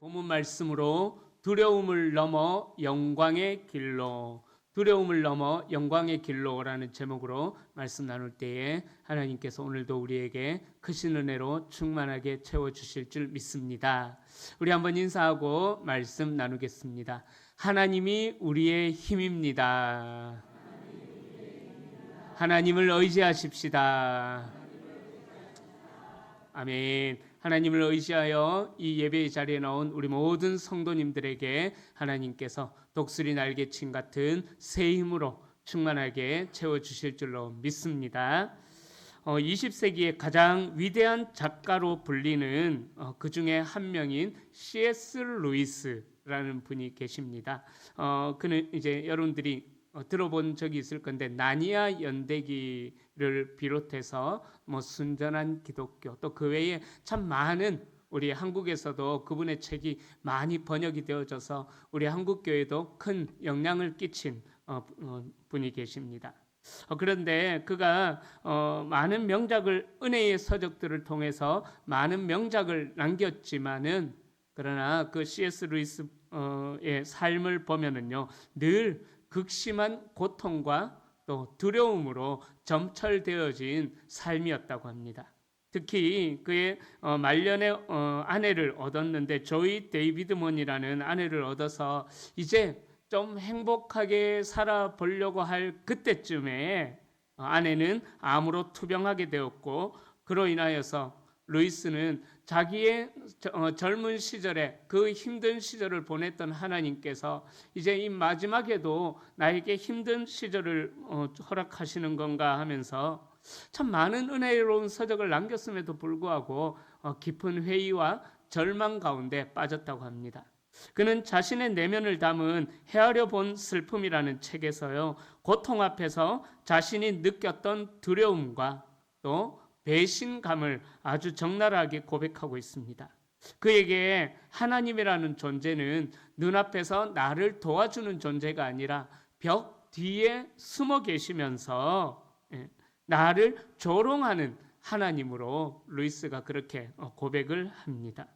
본문 말씀으로 두려움을 넘어 영광의 길로, 두려움을 넘어 영광의 길로라는 제목으로 말씀 나눌 때에 하나님께서 오늘도 우리에게 크신 은혜로 충만하게 채워주실 줄 믿습니다. 우리 한번 인사하고 말씀 나누겠습니다. 하나님이 우리의 힘입니다. 하나님을 의지하십시다. 아멘. 하나님을 의지하여 이 예배의 자리에 나온 우리 모든 성도님들에게 하나님께서 독수리 날개침 같은 새 힘으로 충만하게 채워주실 줄로 믿습니다. 20세기의 가장 위대한 작가로 불리는 그 중에 한 명인 C.S. 루이스라는 분이 계십니다. 그는 이제 여러분들이 들어본 적이 있을 건데 나니아 연대기를 비롯해서 순전한 기독교 또 그 외에 참 많은 우리 한국에서도 그분의 책이 많이 번역이 되어져서 우리 한국 교회도 큰 영향을 끼친 분이 계십니다. 그런데 그가 많은 명작을 은혜의 서적들을 통해서 많은 명작을 남겼지만은 그러나 그 C.S. 루이스의 삶을 보면은요 늘 극심한 고통과 또 두려움으로 점철되어진 삶이었다고 합니다. 특히 그의 말년에 아내를 얻었는데 조이 데이비드먼이라는 아내를 얻어서 이제 좀 행복하게 살아보려고 할 그때쯤에 아내는 암으로 투병하게 되었고 그로 인하여서 루이스는 자기의 젊은 시절에 그 힘든 시절을 보냈던 하나님께서 이제 이 마지막에도 나에게 힘든 시절을 허락하시는 건가 하면서 참 많은 은혜로운 서적을 남겼음에도 불구하고 깊은 회의와 절망 가운데 빠졌다고 합니다. 그는 자신의 내면을 담은 헤아려 본 슬픔이라는 책에서요 고통 앞에서 자신이 느꼈던 두려움과 또 배신감을 아주 적나라하게 고백하고 있습니다. 그에게 하나님이라는 존재는 눈앞에서 나를 도와주는 존재가 아니라 벽 뒤에 숨어 계시면서 나를 조롱하는 하나님으로 루이스가 그렇게 고백을 합니다.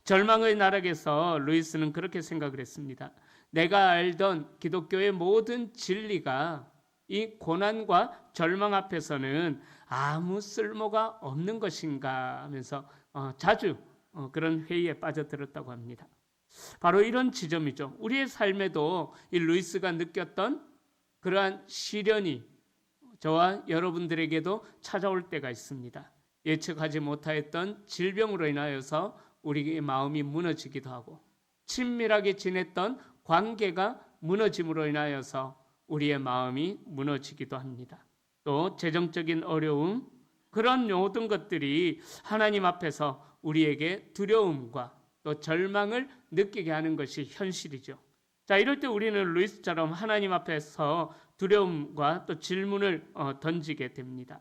절망의 나락에서 루이스는 그렇게 생각을 했습니다. 내가 알던 기독교의 모든 진리가 이 고난과 절망 앞에서는 아무 쓸모가 없는 것인가 하면서 자주 그런 회의에 빠져들었다고 합니다. 바로 이런 지점이죠. 우리의 삶에도 이 루이스가 느꼈던 그러한 시련이 저와 여러분들에게도 찾아올 때가 있습니다. 예측하지 못하였던 질병으로 인하여서 우리의 마음이 무너지기도 하고 친밀하게 지냈던 관계가 무너짐으로 인하여서 우리의 마음이 무너지기도 합니다. 또 재정적인 어려움 그런 모든 것들이 하나님 앞에서 우리에게 두려움과 또 절망을 느끼게 하는 것이 현실이죠. 자, 이럴 때 우리는 루이스처럼 하나님 앞에서 두려움과 또 질문을 던지게 됩니다.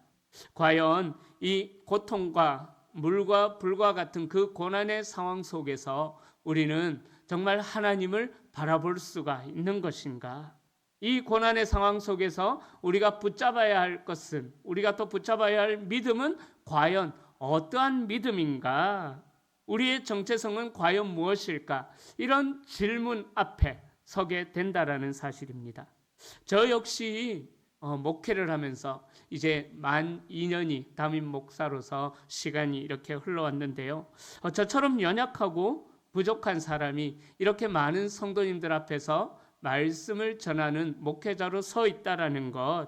과연 이 고통과 물과 불과 같은 그 고난의 상황 속에서 우리는 정말 하나님을 바라볼 수가 있는 것인가? 이 고난의 상황 속에서 우리가 붙잡아야 할 것은, 우리가 또 붙잡아야 할 믿음은 과연 어떠한 믿음인가? 우리의 정체성은 과연 무엇일까? 이런 질문 앞에 서게 된다라는 사실입니다. 저 역시 목회를 하면서 이제 만 2년이 담임 목사로서 시간이 이렇게 흘러왔는데요. 저처럼 연약하고 부족한 사람이 이렇게 많은 성도님들 앞에서 말씀을 전하는 목회자로 서 있다라는 것,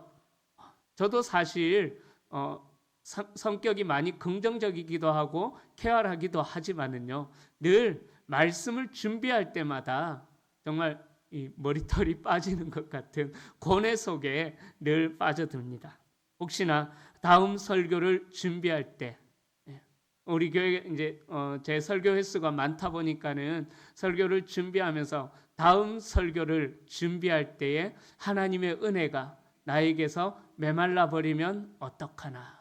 저도 사실 성격이 많이 긍정적이기도 하고 쾌활하기도 하지만은요, 늘 말씀을 준비할 때마다 정말 이 머리털이 빠지는 것 같은 고뇌 속에 늘 빠져듭니다. 혹시나 다음 설교를 준비할 때 우리 교회 이제 제 설교 횟수가 많다 보니까는 설교를 준비하면서 다음 설교를 준비할 때에 하나님의 은혜가 나에게서 메말라 버리면 어떡하나.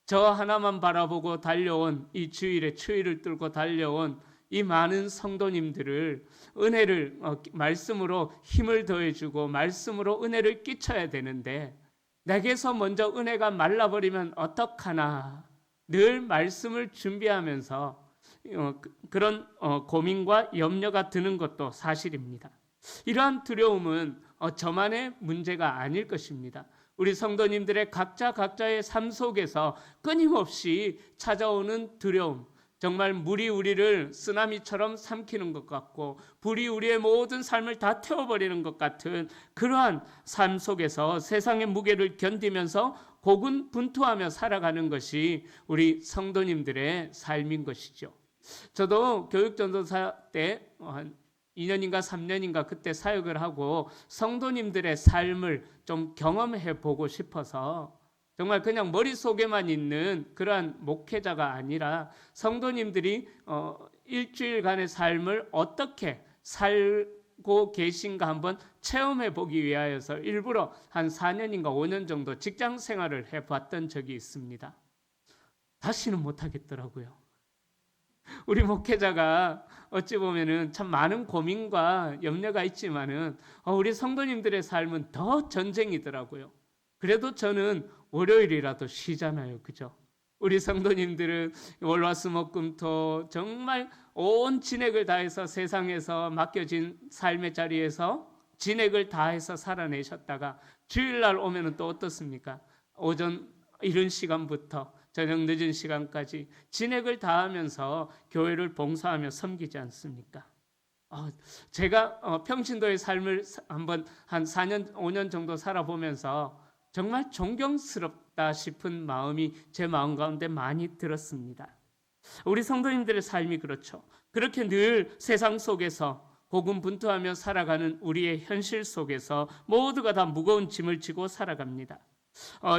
저 하나만 바라보고 달려온 이 주일에 추위를 뚫고 달려온 이 많은 성도님들을 은혜를 말씀으로 힘을 더해주고 말씀으로 은혜를 끼쳐야 되는데 내게서 먼저 은혜가 말라버리면 어떡하나. 늘 말씀을 준비하면서 그런 고민과 염려가 드는 것도 사실입니다. 이러한 두려움은 저만의 문제가 아닐 것입니다. 우리 성도님들의 각자의 삶 속에서 끊임없이 찾아오는 두려움, 정말 물이 우리를 쓰나미처럼 삼키는 것 같고 불이 우리의 모든 삶을 다 태워버리는 것 같은 그러한 삶 속에서 세상의 무게를 견디면서 고군분투하며 살아가는 것이 우리 성도님들의 삶인 것이죠. 저도 교육전도사 때 한 2년인가 3년인가 그때 사역을 하고 성도님들의 삶을 좀 경험해 보고 싶어서 정말 그냥 머릿속에만 있는 그러한 목회자가 아니라 성도님들이 일주일간의 삶을 어떻게 살고 계신가 한번 체험해 보기 위하여서 일부러 한 4년인가 5년 정도 직장 생활을 해봤던 적이 있습니다. 다시는 못하겠더라고요. 우리 목회자가 어찌 보면은 참 많은 고민과 염려가 있지만은 우리 성도님들의 삶은 더 전쟁이더라고요. 그래도 저는 월요일이라도 쉬잖아요. 그죠? 우리 성도님들은 월화수목금토 정말 온 진액을 다해서 세상에서 맡겨진 삶의 자리에서 진액을 다해서 살아내셨다가 주일날 오면은 또 어떻습니까? 오전 이른 시간부터 저녁 늦은 시간까지 진액을 다하면서 교회를 봉사하며 섬기지 않습니까? 제가 평신도의 삶을 한번 한 4년, 5년 정도 살아보면서 정말 존경스럽다 싶은 마음이 제 마음 가운데 많이 들었습니다. 우리 성도님들의 삶이 그렇죠. 그렇게 늘 세상 속에서 고군분투하며 살아가는 우리의 현실 속에서 모두가 다 무거운 짐을 지고 살아갑니다.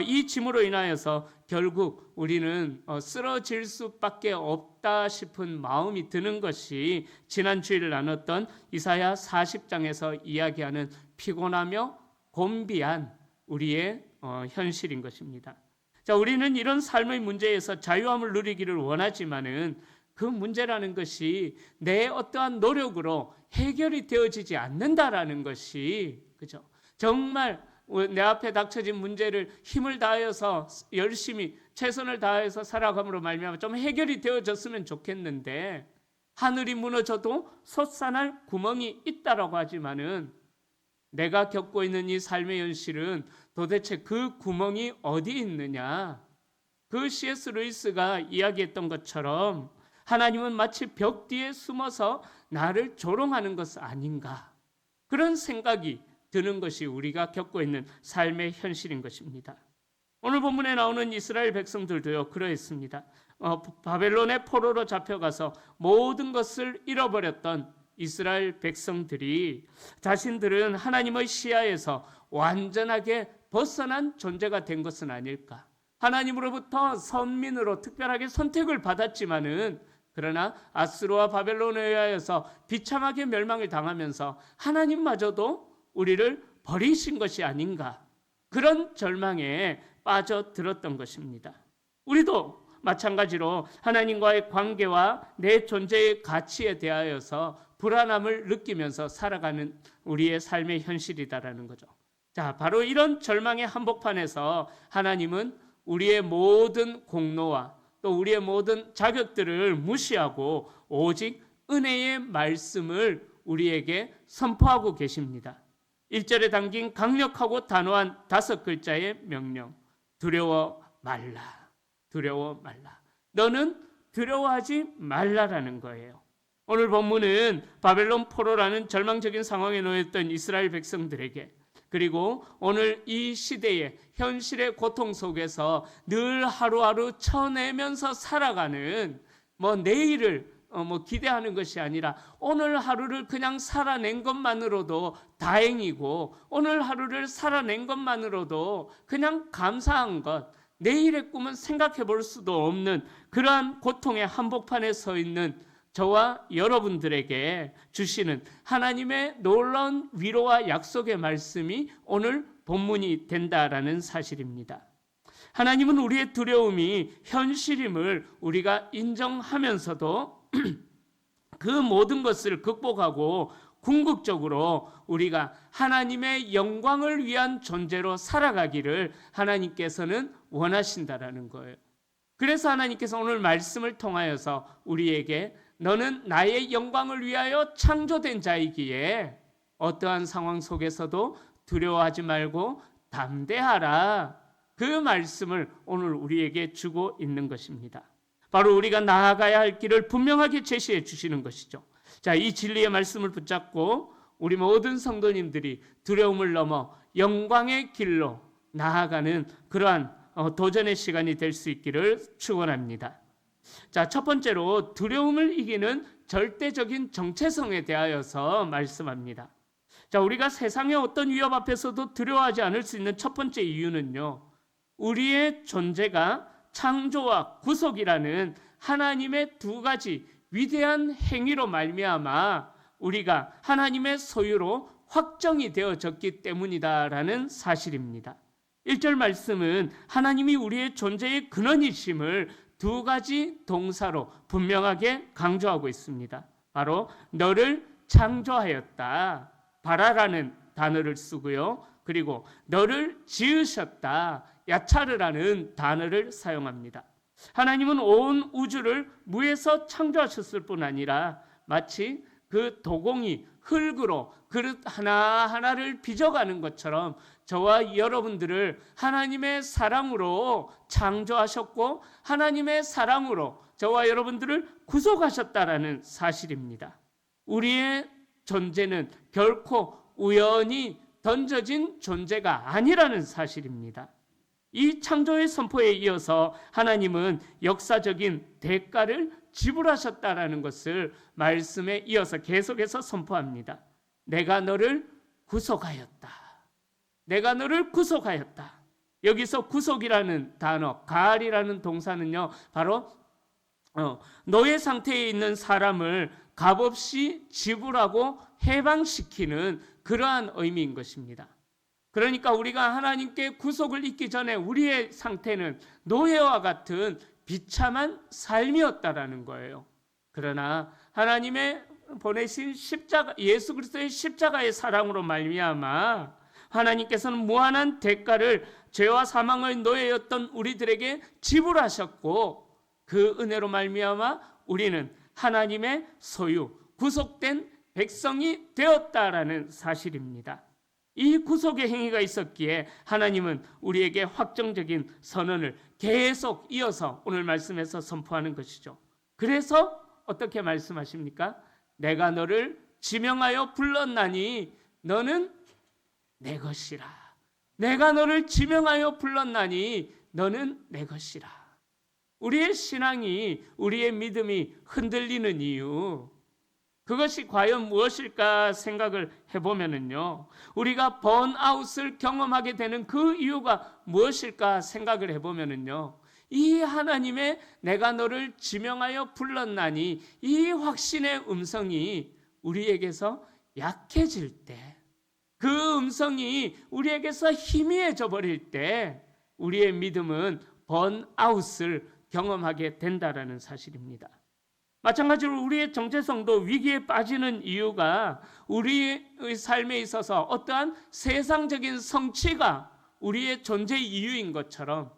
이 짐으로 인하여서 결국 우리는 쓰러질 수밖에 없다 싶은 마음이 드는 것이 지난 주일 나눴던 이사야 40장에서 이야기하는 피곤하며 곤비한 우리의 현실인 것입니다. 자, 우리는 이런 삶의 문제에서 자유함을 누리기를 원하지만은 그 문제라는 것이 내 어떠한 노력으로 해결이 되어지지 않는다라는 것이 그죠? 정말 내 앞에 닥쳐진 문제를 힘을 다하여서 열심히 최선을 다해서 살아감으로 말미암아 좀 해결이 되어졌으면 좋겠는데 하늘이 무너져도 솟아날 구멍이 있다라고 하지만은 내가 겪고 있는 이 삶의 현실은 도대체 그 구멍이 어디 있느냐? 그 C.S. 루이스가 이야기했던 것처럼 하나님은 마치 벽 뒤에 숨어서 나를 조롱하는 것 아닌가? 그런 생각이 드는 것이 우리가 겪고 있는 삶의 현실인 것입니다. 오늘 본문에 나오는 이스라엘 백성들도요 그러했습니다. 바벨론의 포로로 잡혀가서 모든 것을 잃어버렸던 이스라엘 백성들이 자신들은 하나님의 시야에서 완전하게 벗어난 존재가 된 것은 아닐까? 하나님으로부터 선민으로 특별하게 선택을 받았지만은 그러나 아수르와 바벨론에 의하여서 비참하게 멸망을 당하면서 하나님마저도 우리를 버리신 것이 아닌가? 그런 절망에 빠져들었던 것입니다. 우리도 마찬가지로 하나님과의 관계와 내 존재의 가치에 대하여서 불안함을 느끼면서 살아가는 우리의 삶의 현실이다라는 거죠. 자, 바로 이런 절망의 한복판에서 하나님은 우리의 모든 공로와 또 우리의 모든 자격들을 무시하고 오직 은혜의 말씀을 우리에게 선포하고 계십니다. 1절에 담긴 강력하고 단호한 5글자의 명령. 두려워 말라. 두려워 말라. 너는 두려워하지 말라라는 거예요. 오늘 본문은 바벨론 포로라는 절망적인 상황에 놓였던 이스라엘 백성들에게 그리고 오늘 이 시대의 현실의 고통 속에서 늘 하루하루 쳐내면서 살아가는 내일을 기대하는 것이 아니라 오늘 하루를 그냥 살아낸 것만으로도 다행이고 오늘 하루를 살아낸 것만으로도 그냥 감사한 것, 내일의 꿈은 생각해 볼 수도 없는 그러한 고통의 한복판에 서 있는 저와 여러분들에게 주시는 하나님의 놀라운 위로와 약속의 말씀이 오늘 본문이 된다라는 사실입니다. 하나님은 우리의 두려움이 현실임을 우리가 인정하면서도 그 모든 것을 극복하고 궁극적으로 우리가 하나님의 영광을 위한 존재로 살아가기를 하나님께서는 원하신다라는 거예요. 그래서 하나님께서 오늘 말씀을 통하여서 우리에게 너는 나의 영광을 위하여 창조된 자이기에 어떠한 상황 속에서도 두려워하지 말고 담대하라. 그 말씀을 오늘 우리에게 주고 있는 것입니다. 바로 우리가 나아가야 할 길을 분명하게 제시해 주시는 것이죠. 자, 이 진리의 말씀을 붙잡고 우리 모든 성도님들이 두려움을 넘어 영광의 길로 나아가는 그러한 도전의 시간이 될 수 있기를 축원합니다. 자, 첫 번째로 두려움을 이기는 절대적인 정체성에 대하여서 말씀합니다. 자, 우리가 세상의 어떤 위협 앞에서도 두려워하지 않을 수 있는 첫 번째 이유는요, 우리의 존재가 창조와 구속이라는 하나님의 두 가지 위대한 행위로 말미암아 우리가 하나님의 소유로 확정이 되어졌기 때문이다라는 사실입니다. 1절 말씀은 하나님이 우리의 존재의 근원이심을 두 가지 동사로 분명하게 강조하고 있습니다. 바로 너를 창조하였다, 바라라는 단어를 쓰고요. 그리고 너를 지으셨다, 야차르라는 단어를 사용합니다. 하나님은 온 우주를 무에서 창조하셨을 뿐 아니라 마치 그 도공이 흙으로 그릇 하나하나를 빚어가는 것처럼 저와 여러분들을 하나님의 사랑으로 창조하셨고 하나님의 사랑으로 저와 여러분들을 구속하셨다라는 사실입니다. 우리의 존재는 결코 우연히 던져진 존재가 아니라는 사실입니다. 이 창조의 선포에 이어서 하나님은 역사적인 대가를 지불하셨다라는 것을 말씀에 이어서 계속해서 선포합니다. 내가 너를 구속하였다. 내가 너를 구속하였다. 여기서 구속이라는 단어, 가알이라는 동사는요, 바로 노예 상태에 있는 사람을 값없이 지불하고 해방시키는 그러한 의미인 것입니다. 그러니까 우리가 하나님께 구속을 잊기 전에 우리의 상태는 노예와 같은 비참한 삶이었다라는 거예요. 그러나 하나님의 보내신 십자가, 예수 그리스도의 십자가의 사랑으로 말미암아 하나님께서는 무한한 대가를 죄와 사망의 노예였던 우리들에게 지불하셨고 그 은혜로 말미암아 우리는 하나님의 소유, 구속된 백성이 되었다라는 사실입니다. 이 구속의 행위가 있었기에 하나님은 우리에게 확정적인 선언을 계속 이어서 오늘 말씀에서 선포하는 것이죠. 그래서 어떻게 말씀하십니까? 내가 너를 지명하여 불렀나니 너는 내 것이라. 내가 너를 지명하여 불렀나니 너는 내 것이라. 우리의 신앙이, 우리의 믿음이 흔들리는 이유, 그것이 과연 무엇일까 생각을 해보면요, 우리가 번아웃을 경험하게 되는 그 이유가 무엇일까 생각을 해보면요, 이 하나님의 내가 너를 지명하여 불렀나니 이 확신의 음성이 우리에게서 약해질 때, 그 음성이 우리에게서 희미해져 버릴 때 우리의 믿음은 번아웃을 경험하게 된다라는 사실입니다. 마찬가지로 우리의 정체성도 위기에 빠지는 이유가 우리의 삶에 있어서 어떠한 세상적인 성취가 우리의 존재 이유인 것처럼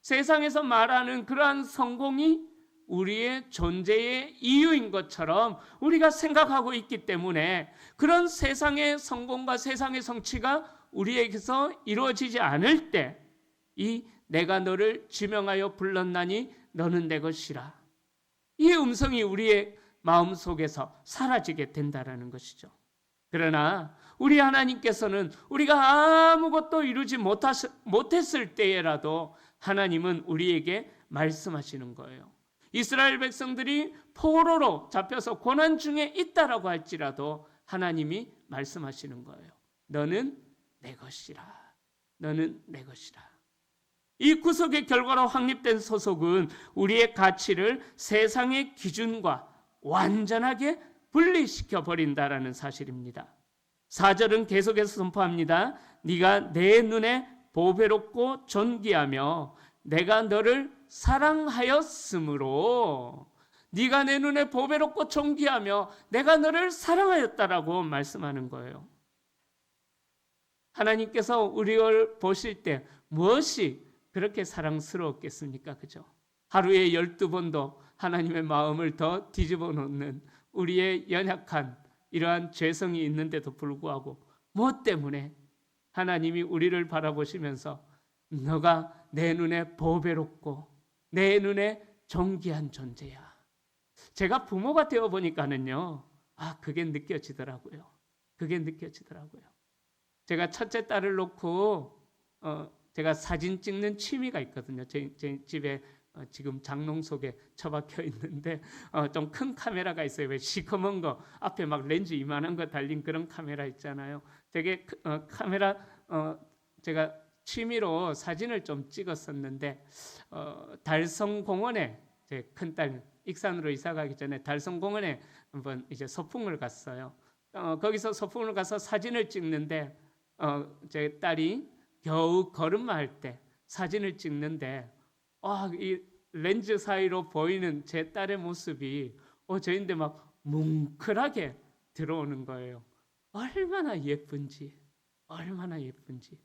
세상에서 말하는 그러한 성공이 우리의 존재의 이유인 것처럼 우리가 생각하고 있기 때문에 그런 세상의 성공과 세상의 성취가 우리에게서 이루어지지 않을 때 이 내가 너를 지명하여 불렀나니 너는 내 것이라, 이 음성이 우리의 마음속에서 사라지게 된다라는 것이죠. 그러나 우리 하나님께서는 우리가 아무것도 이루지 못했을 때에라도 하나님은 우리에게 말씀하시는 거예요. 이스라엘 백성들이 포로로 잡혀서 고난 중에 있다라고 할지라도 하나님이 말씀하시는 거예요. 너는 내 것이라. 너는 내 것이라. 이 구속의 결과로 확립된 소속은 우리의 가치를 세상의 기준과 완전하게 분리시켜 버린다라는 사실입니다. 4절은 계속해서 선포합니다. 네가 내 눈에 보배롭고 존귀하며 내가 너를 사랑하였으므로, 네가 내 눈에 보배롭고 존귀하며 내가 너를 사랑하였다라고 말씀하는 거예요. 하나님께서 우리를 보실 때 무엇이 그렇게 사랑스러웠겠습니까? 그죠? 하루에 12번도 하나님의 마음을 더 뒤집어 놓는 우리의 연약한 이러한 죄성이 있는데도 불구하고 뭐 때문에 하나님이 우리를 바라보시면서 너가 내 눈에 보배롭고 내 눈에 존귀한 존재야. 제가 부모가 되어 보니까는요, 그게 느껴지더라고요. 그게 느껴지더라고요. 제가 첫째 딸을 놓고 제가 사진 찍는 취미가 있거든요. 제 집에 지금 장롱 속에 처박혀 있는데 좀 큰 카메라가 있어요. 왜 시커먼 거 앞에 막 렌즈 이만한 거 달린 그런 카메라 있잖아요. 되게 카메라 제가 취미로 사진을 좀 찍었었는데 달성공원에 제 큰딸 익산으로 이사 가기 전에 달성공원에 한번 이제 소풍을 갔어요. 거기서 소풍을 가서 사진을 찍는데 제 딸이 겨우 걸음마 할 때 사진을 찍는데 이 렌즈 사이로 보이는 제 딸의 모습이 저인데 막 뭉클하게 들어오는 거예요. 얼마나 예쁜지, 얼마나 예쁜지,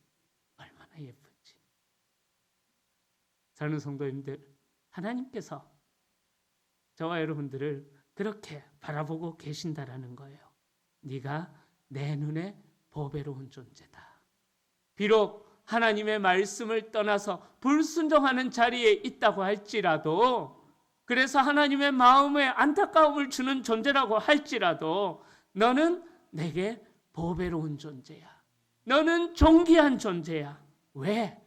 얼마나 예쁜지. 사랑하는 성도님들, 하나님께서 저와 여러분들을 그렇게 바라보고 계신다라는 거예요. 네가 내 눈에 보배로운 존재다. 비록 하나님의 말씀을 떠나서 불순종하는 자리에 있다고 할지라도, 그래서 하나님의 마음에 안타까움을 주는 존재라고 할지라도 너는 내게 보배로운 존재야. 너는 존귀한 존재야. 왜?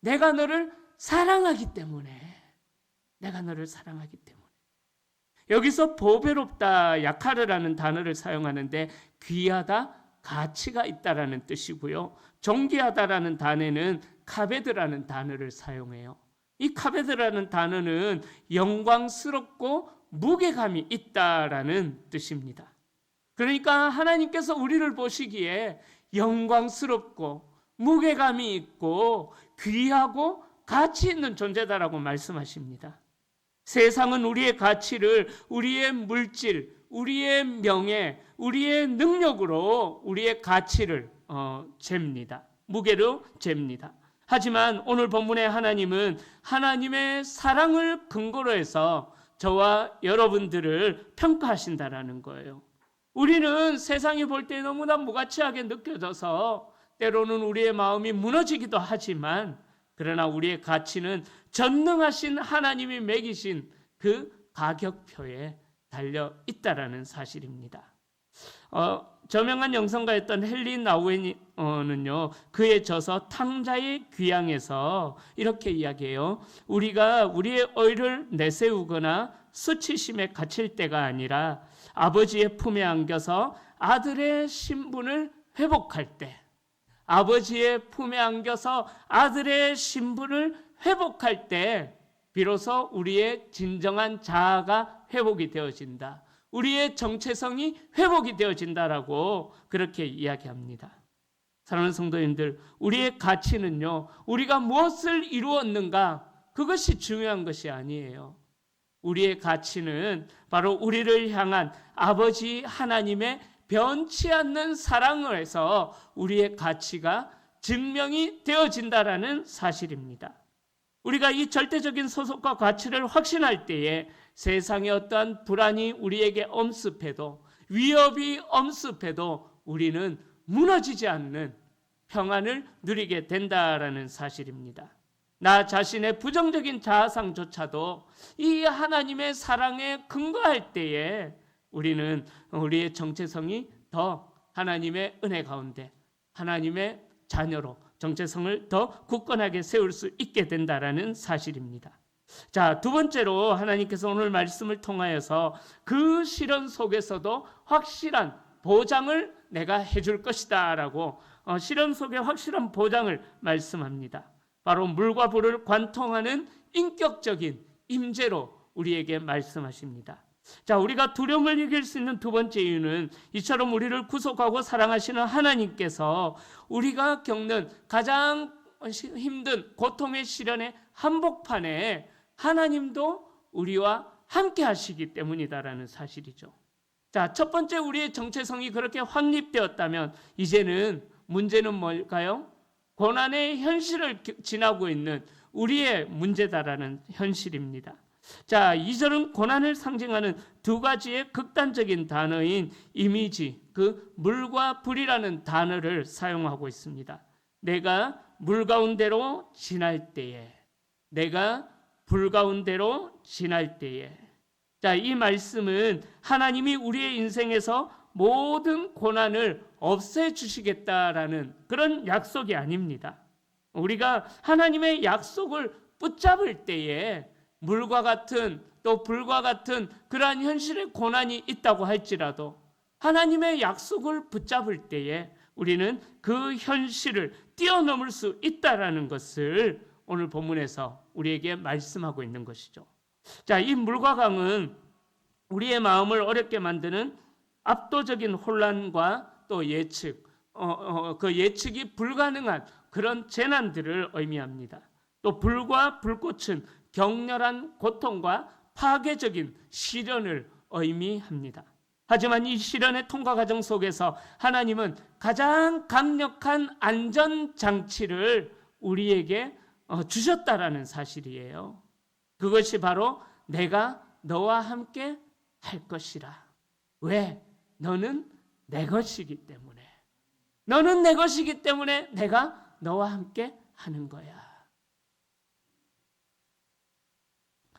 내가 너를 사랑하기 때문에. 내가 너를 사랑하기 때문에. 여기서 보배롭다, 약하르라는 단어를 사용하는데 귀하다, 가치가 있다라는 뜻이고요. 존귀하다라는 단어는 카베드라는 단어를 사용해요. 이 카베드라는 단어는 영광스럽고 무게감이 있다라는 뜻입니다. 그러니까 하나님께서 우리를 보시기에 영광스럽고 무게감이 있고 귀하고 가치 있는 존재다라고 말씀하십니다. 세상은 우리의 가치를 우리의 물질, 우리의 명예, 우리의 능력으로 우리의 가치를 잽니다. 무게로 잽니다. 하지만 오늘 본문의 하나님은 하나님의 사랑을 근거로 해서 저와 여러분들을 평가하신다라는 거예요. 우리는 세상이 볼 때 너무나 무가치하게 느껴져서 때로는 우리의 마음이 무너지기도 하지만, 그러나 우리의 가치는 전능하신 하나님이 매기신 그 가격표에 달려 있다라는 사실입니다. 저명한 영성가였던 헨리 나우엔은요, 그의 저서 탕자의 귀향에서 이렇게 이야기해요. 우리가 우리의 의를 내세우거나 수치심에 갇힐 때가 아니라 아버지의 품에 안겨서 아들의 신분을 회복할 때, 아버지의 품에 안겨서 아들의 신분을 회복할 때 비로소 우리의 진정한 자아가 회복이 되어진다. 우리의 정체성이 회복이 되어진다라고 그렇게 이야기합니다. 사랑하는 성도님들, 우리의 가치는요, 우리가 무엇을 이루었는가, 그것이 중요한 것이 아니에요. 우리의 가치는 바로 우리를 향한 아버지 하나님의 변치 않는 사랑을 해서 우리의 가치가 증명이 되어진다라는 사실입니다. 우리가 이 절대적인 소속과 가치를 확신할 때에 세상의 어떠한 불안이 우리에게 엄습해도, 위협이 엄습해도 우리는 무너지지 않는 평안을 누리게 된다라는 사실입니다. 나 자신의 부정적인 자아상조차도 이 하나님의 사랑에 근거할 때에 우리는 우리의 정체성이 더 하나님의 은혜 가운데 하나님의 자녀로 정체성을 더 굳건하게 세울 수 있게 된다라는 사실입니다. 자, 두 번째로 하나님께서 오늘 말씀을 통하여서 그 시련 속에서도 확실한 보장을 내가 해줄 것이다 라고 시련 속에 확실한 보장을 말씀합니다. 바로 물과 불을 관통하는 인격적인 임재로 우리에게 말씀하십니다. 자, 우리가 두려움을 이길 수 있는 두 번째 이유는 이처럼 우리를 구속하고 사랑하시는 하나님께서 우리가 겪는 가장 힘든 고통의 시련의 한복판에 하나님도 우리와 함께 하시기 때문이다라는 사실이죠. 자, 첫 번째 우리의 정체성이 그렇게 확립되었다면 이제는 문제는 뭘까요? 고난의 현실을 지나고 있는 우리의 문제다라는 현실입니다. 자, 2절은 고난을 상징하는 두 가지의 극단적인 단어인 이미지, 그 물과 불이라는 단어를 사용하고 있습니다. 내가 물 가운데로 지날 때에, 내가 불 가운데로 지날 때에. 자, 이 말씀은 하나님이 우리의 인생에서 모든 고난을 없애주시겠다라는 그런 약속이 아닙니다. 우리가 하나님의 약속을 붙잡을 때에 물과 같은 또 불과 같은 그러한 현실의 고난이 있다고 할지라도 하나님의 약속을 붙잡을 때에 우리는 그 현실을 뛰어넘을 수 있다라는 것을 오늘 본문에서 우리에게 말씀하고 있는 것이죠. 자, 이 물과 강은 우리의 마음을 어렵게 만드는 압도적인 혼란과 또 예측, 그 예측이 불가능한 그런 재난들을 의미합니다. 또 불과 불꽃은 격렬한 고통과 파괴적인 시련을 의미합니다. 하지만 이 시련의 통과 과정 속에서 하나님은 가장 강력한 안전장치를 우리에게 주셨다라는 사실이에요. 그것이 바로 내가 너와 함께 할 것이라. 왜? 너는 내 것이기 때문에. 너는 내 것이기 때문에 내가 너와 함께 하는 거야.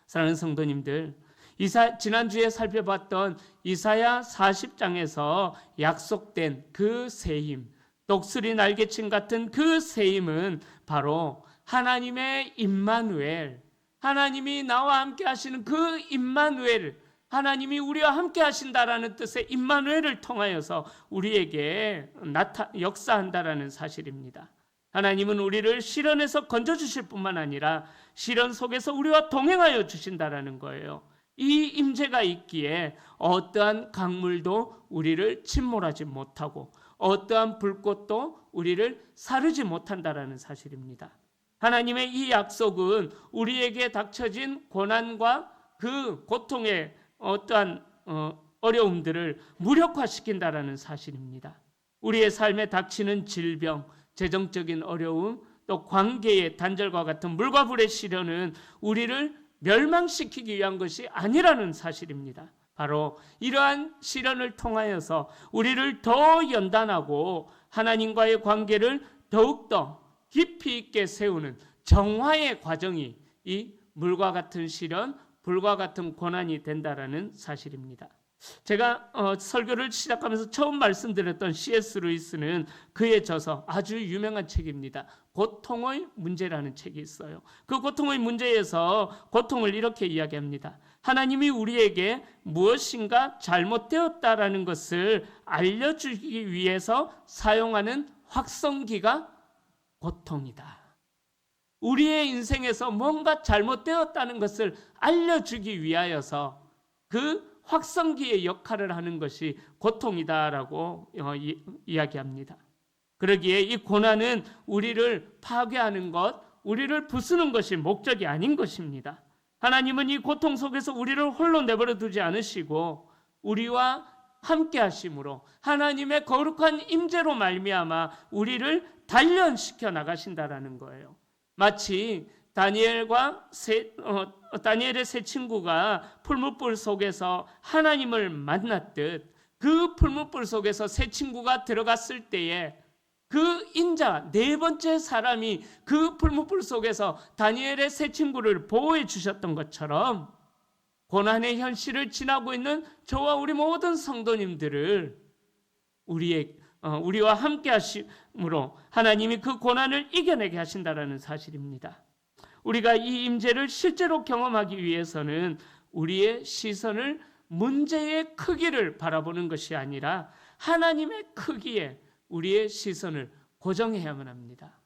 사랑하는 성도님들, 지난주에 살펴봤던 이사야 40장에서 약속된 그 세임, 독수리 날개침 같은 그 세임은 바로 하나님의 임마누엘, 하나님이 나와 함께 하시는 그 임마누엘, 하나님이 우리와 함께 하신다라는 뜻의 임마누엘을 통하여서 우리에게 역사한다라는 사실입니다. 하나님은 우리를 시련에서 건져주실 뿐만 아니라 시련 속에서 우리와 동행하여 주신다라는 거예요. 이 임재가 있기에 어떠한 강물도 우리를 침몰하지 못하고 어떠한 불꽃도 우리를 사르지 못한다라는 사실입니다. 하나님의 이 약속은 우리에게 닥쳐진 고난과 그 고통의 어떠한 어려움들을 무력화시킨다라는 사실입니다. 우리의 삶에 닥치는 질병, 재정적인 어려움, 또 관계의 단절과 같은 물과 불의 시련은 우리를 멸망시키기 위한 것이 아니라는 사실입니다. 바로 이러한 시련을 통하여서 우리를 더 연단하고 하나님과의 관계를 더욱더 깊이 있게 세우는 정화의 과정이 이 물과 같은 시련, 불과 같은 고난이 된다라는 사실입니다. 제가 설교를 시작하면서 처음 말씀드렸던 C.S. 루이스는 그의 저서, 아주 유명한 책입니다. 고통의 문제라는 책이 있어요. 그 고통의 문제에서 고통을 이렇게 이야기합니다. 하나님이 우리에게 무엇인가 잘못되었다라는 것을 알려주기 위해서 사용하는 확성기가 고통이다. 우리의 인생에서 뭔가 잘못되었다는 것을 알려주기 위하여서 그 확성기의 역할을 하는 것이 고통이다라고 이야기합니다. 그러기에 이 고난은 우리를 파괴하는 것, 우리를 부수는 것이 목적이 아닌 것입니다. 하나님은 이 고통 속에서 우리를 홀로 내버려 두지 않으시고 우리와 함께 하심으로 하나님의 거룩한 임재로 말미암아 우리를 단련시켜 나가신다라는 거예요. 마치 다니엘의 세 친구가 풀무불 속에서 하나님을 만났듯 그 풀무불 속에서 세 친구가 들어갔을 때에 그 인자 네 번째 사람이 그 풀무불 속에서 다니엘의 세 친구를 보호해 주셨던 것처럼 고난의 현실을 지나고 있는 저와 우리 모든 성도님들을 우리와 함께 하심으로 하나님이 그 고난을 이겨내게 하신다라는 사실입니다. 우리가 이 임재를 실제로 경험하기 위해서는 우리의 시선을 문제의 크기를 바라보는 것이 아니라 하나님의 크기에 우리의 시선을 고정해야만 합니다.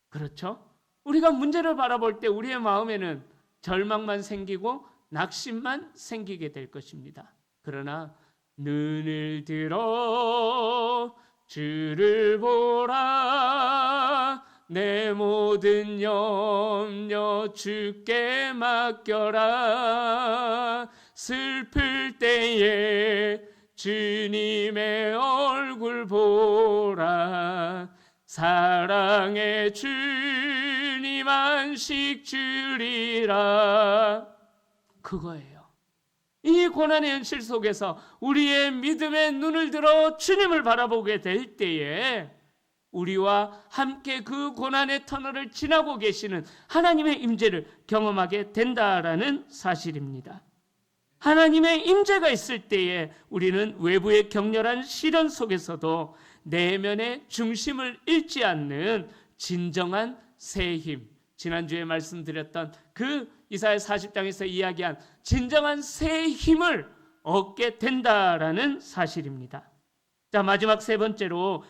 그렇죠? 우리가 문제를 바라볼 때 우리의 마음에는 절망만 생기고 낙심만 생기게 될 것입니다. 그러나 눈을 들어 주를 보라, 내 모든 염려 주께 맡겨라. 슬플 때에 주님의 얼굴 보라. 사랑의 주님 안식 주리라. 그거예요. 이 고난의 현실 속에서 우리의 믿음의 눈을 들어 주님을 바라보게 될 때에 우리와 함께 그 고난의 터널을 지나고 계시는 하나님의 임재를 경험하게 된다라는 사실입니다. 하나님의 임재가 있을 때에 우리는 외부의 격렬한 시련 속에서도 내면의 중심을 잃지 않는 진정한 새 힘, 지난주에 말씀드렸던 그 이사야 40장에서 이야기한 진정한 새 힘을 얻게 된다라는 사실입니다. 자, 마지막 세 번째로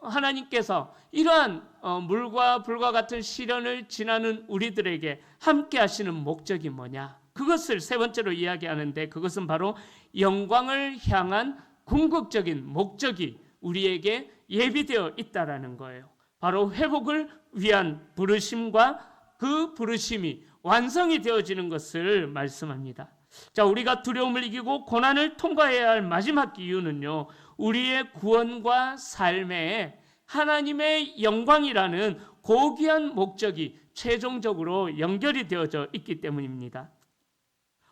하나님께서 이러한 물과 불과 같은 시련을 지나는 우리들에게 함께 하시는 목적이 뭐냐? 그것을 세 번째로 이야기하는데, 그것은 바로 영광을 향한 궁극적인 목적이 우리에게 예비되어 있다라는 거예요. 바로 회복을 위한 부르심과 그 부르심이 완성이 되어지는 것을 말씀합니다. 자, 우리가 두려움을 이기고 고난을 통과해야 할 마지막 이유는요, 우리의 구원과 삶에 하나님의 영광이라는 고귀한 목적이 최종적으로 연결이 되어져 있기 때문입니다.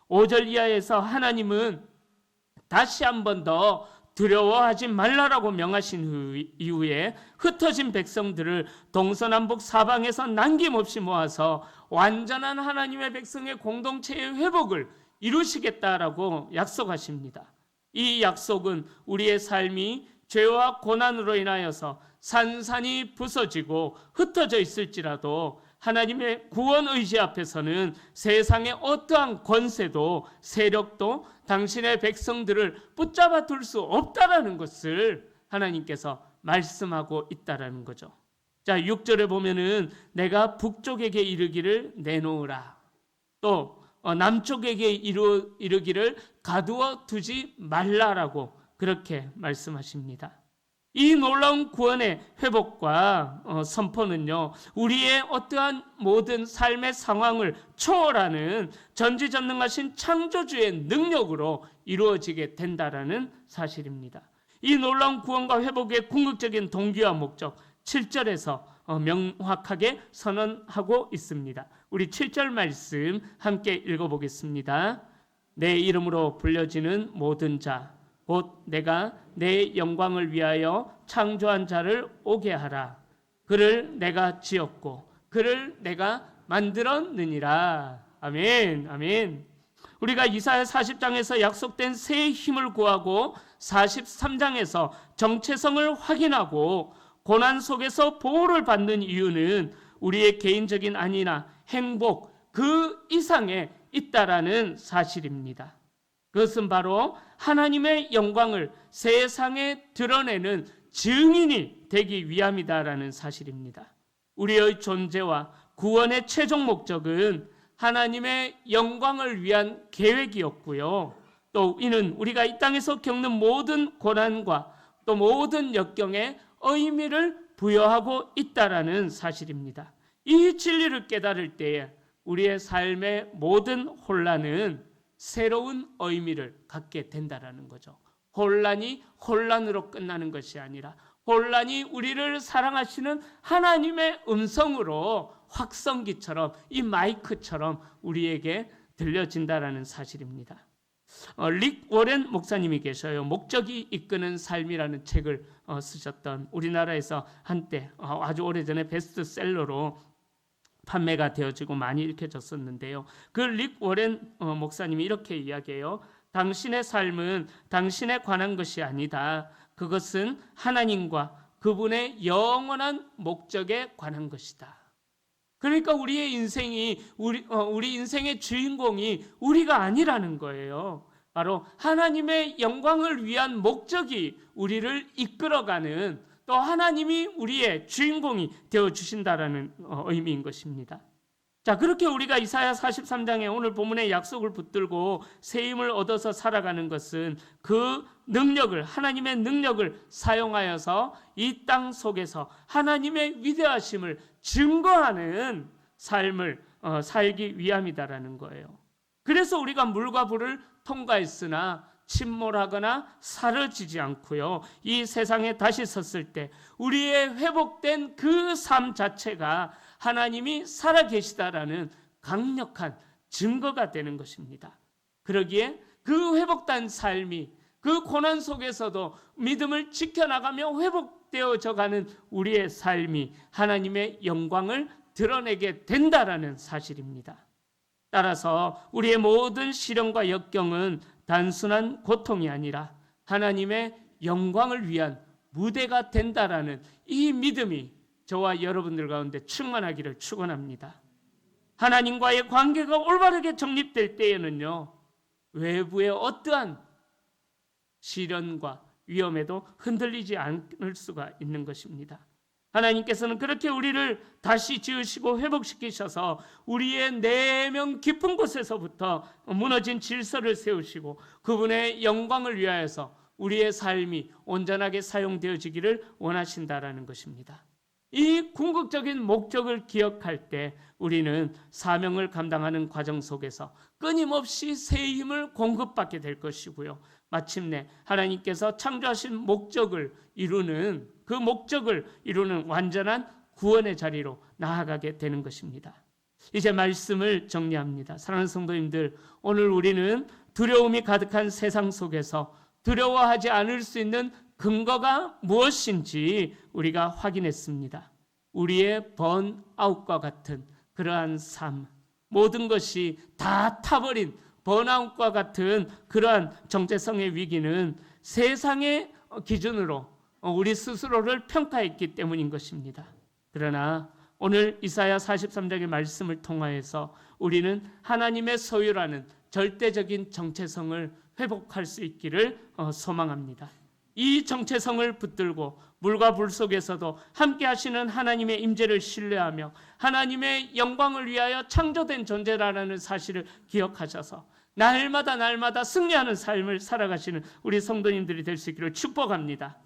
5절 이하에서 하나님은 다시 한 번 더 두려워하지 말라라고 명하신 이후에 흩어진 백성들을 동서남북 사방에서 남김없이 모아서 완전한 하나님의 백성의 공동체의 회복을 이루시겠다라고 약속하십니다. 이 약속은 우리의 삶이 죄와 고난으로 인하여서 산산이 부서지고 흩어져 있을지라도 하나님의 구원 의지 앞에서는 세상의 어떠한 권세도 세력도 당신의 백성들을 붙잡아 둘 수 없다라는 것을 하나님께서 말씀하고 있다라는 거죠. 자, 6절에 보면은 내가 북쪽에게 이르기를 내놓으라, 또 남쪽에게 이르기를 가두어 두지 말라라고 그렇게 말씀하십니다. 이 놀라운 구원의 회복과 선포는요, 우리의 어떠한 모든 삶의 상황을 초월하는 전지전능하신 창조주의 능력으로 이루어지게 된다라는 사실입니다. 이 놀라운 구원과 회복의 궁극적인 동기와 목적 7절에서 명확하게 선언하고 있습니다. 우리 7절 말씀 함께 읽어보겠습니다. 내 이름으로 불려지는 모든 자, 곧 내가 내 영광을 위하여 창조한 자를 오게 하라. 그를 내가 지었고 그를 내가 만들었느니라. 아멘, 아멘. 우리가 이사야 40장에서 약속된 새 힘을 구하고 43장에서 정체성을 확인하고 고난 속에서 보호를 받는 이유는 우리의 개인적인 안위나 행복 그 이상에 있다라는 사실입니다. 그것은 바로 하나님의 영광을 세상에 드러내는 증인이 되기 위함이다라는 사실입니다. 우리의 존재와 구원의 최종 목적은 하나님의 영광을 위한 계획이었고요. 또 이는 우리가 이 땅에서 겪는 모든 고난과 또 모든 역경에 의미를 부여하고 있다라는 사실입니다. 이 진리를 깨달을 때에 우리의 삶의 모든 혼란은 새로운 의미를 갖게 된다라는 거죠. 혼란이 혼란으로 끝나는 것이 아니라 혼란이 우리를 사랑하시는 하나님의 음성으로 확성기처럼 이 마이크처럼 우리에게 들려진다라는 사실입니다. 릭 워렌 목사님이 계셔요. 목적이 이끄는 삶이라는 책을 쓰셨던, 우리나라에서 한때 아주 오래전에 베스트셀러로 판매가 되어지고 많이 읽혀졌었는데요. 그 릭 워렌 목사님이 이렇게 이야기해요. 당신의 삶은 당신에 관한 것이 아니다. 그것은 하나님과 그분의 영원한 목적에 관한 것이다. 그러니까 우리의 인생이 우리 인생의 주인공이 우리가 아니라는 거예요. 바로 하나님의 영광을 위한 목적이 우리를 이끌어가는, 또 하나님이 우리의 주인공이 되어 주신다라는 의미인 것입니다. 자, 그렇게 우리가 이사야 43장에 오늘 본문의 약속을 붙들고 새 힘을 얻어서 살아가는 것은 그 능력을, 하나님의 능력을 사용하여서 이 땅 속에서 하나님의 위대하심을 증거하는 삶을 살기 위함이다라는 거예요. 그래서 우리가 물과 불을 통과했으나 침몰하거나 사라지지 않고요, 이 세상에 다시 섰을 때 우리의 회복된 그 삶 자체가 하나님이 살아계시다라는 강력한 증거가 되는 것입니다. 그러기에 그 회복된 삶이 그 고난 속에서도 믿음을 지켜나가며 회복되어져 가는 우리의 삶이 하나님의 영광을 드러내게 된다라는 사실입니다. 따라서 우리의 모든 시련과 역경은 단순한 고통이 아니라 하나님의 영광을 위한 무대가 된다라는 이 믿음이 저와 여러분들 가운데 충만하기를 축원합니다. 하나님과의 관계가 올바르게 정립될 때에는요, 외부의 어떠한 시련과 위험에도 흔들리지 않을 수가 있는 것입니다. 하나님께서는 그렇게 우리를 다시 지으시고 회복시키셔서 우리의 내면 깊은 곳에서부터 무너진 질서를 세우시고 그분의 영광을 위하여서 우리의 삶이 온전하게 사용되어지기를 원하신다라는 것입니다. 이 궁극적인 목적을 기억할 때 우리는 사명을 감당하는 과정 속에서 끊임없이 새 힘을 공급받게 될 것이고요. 마침내 하나님께서 창조하신 목적을 이루는 완전한 구원의 자리로 나아가게 되는 것입니다. 이제 말씀을 정리합니다. 사랑하는 성도님들, 오늘 우리는 두려움이 가득한 세상 속에서 두려워하지 않을 수 있는 근거가 무엇인지 우리가 확인했습니다. 우리의 번아웃과 같은 그러한 삶, 모든 것이 다 타버린 번아웃과 같은 그러한 정체성의 위기는 세상의 기준으로 우리 스스로를 평가했기 때문인 것입니다. 그러나 오늘 이사야 43장의 말씀을 통하여서 우리는 하나님의 소유라는 절대적인 정체성을 회복할 수 있기를 소망합니다. 이 정체성을 붙들고 물과 불 속에서도 함께 하시는 하나님의 임재를 신뢰하며 하나님의 영광을 위하여 창조된 존재라는 사실을 기억하셔서 날마다 승리하는 삶을 살아가시는 우리 성도님들이 될 수 있기를 축복합니다.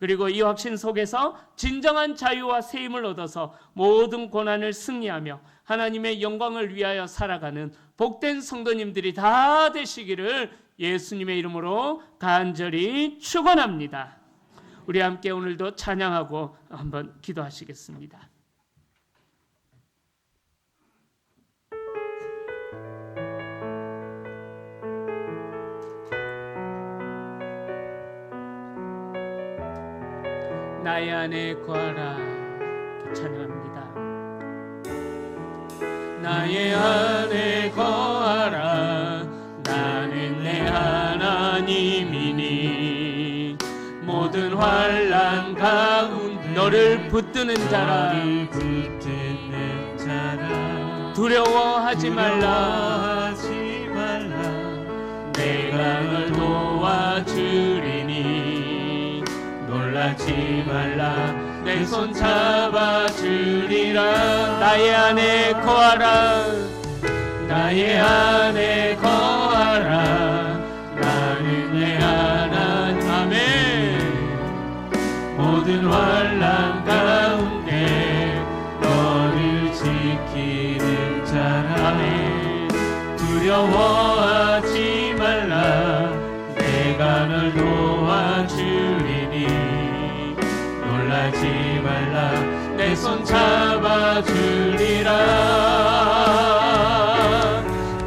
그리고 이 확신 속에서 진정한 자유와 새 힘을 얻어서 모든 고난을 승리하며 하나님의 영광을 위하여 살아가는 복된 성도님들이 다 되시기를 예수님의 이름으로 간절히 축원합니다. 우리 함께 오늘도 찬양하고 한번 기도하시겠습니다. 나의 안에 거하라. 찬양합니다. 나의 안에 거하라. 나는 내 하나님이니 모든 환난 가운데 너를 붙드는 자라. 두려워하지 말라. 내가 널 도와주리니 놀라지 말라. 내 손 잡아주리라. 나의 안에 거하라. 나의 안에 거하라. 나는 내 하나님. 아멘. 모든 환난 가운데 너를 지키는 자라. 아멘. 두려워하지 말라. 내가 널 도와주리니 놀라지 말라. 내 손 잡아주리라.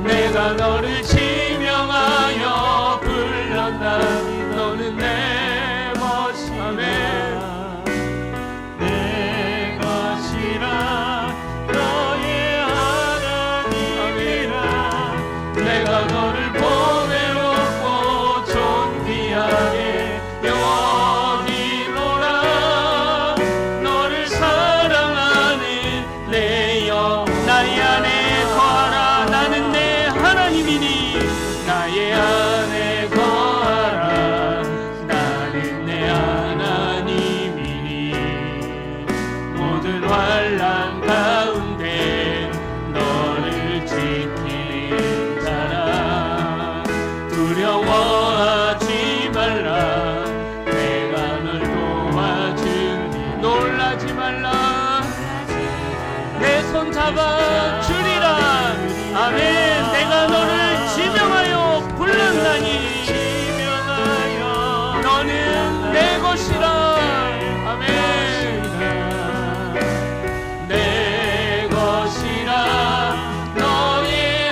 내가 너를 지명하여 불렀다. 너는 내 것이라. 내 것이라. 너의 하나님이라. 내가 너를 보배롭고 존귀하게 여기노라. 너를 사랑하는 내 영. 나의 안에 거하라. 나는 내 하나님이니 나의 안에 거하라. 나는 내 하나님이니 모든 환난 가운데 너를 지키는 자라. 두려워하지 말라. 내가 널 도와주니 놀라지 말라. 내 손 잡아주리라. 아멘. 내가 너를 지명하여 불렀나니 너는 내 것이라. 아멘. 내 것이라. 너의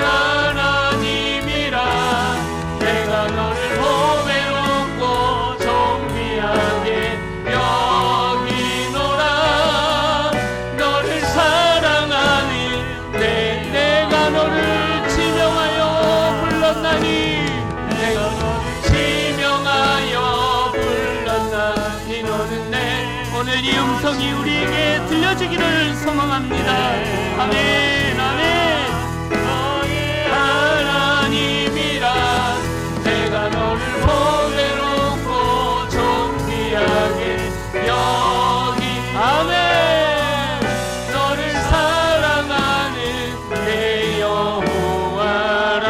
오늘 이 음성이 우리에게 들려주기를 소망합니다. 아멘, 아멘. 하나님이란 내가 너를 보배롭고 존귀하게 여기 아멘. 너를 사랑하는 내 여호와라.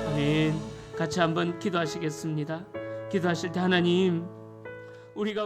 아멘. 같이 한번 기도하시겠습니다. 기도하실 때 하나님, 우리가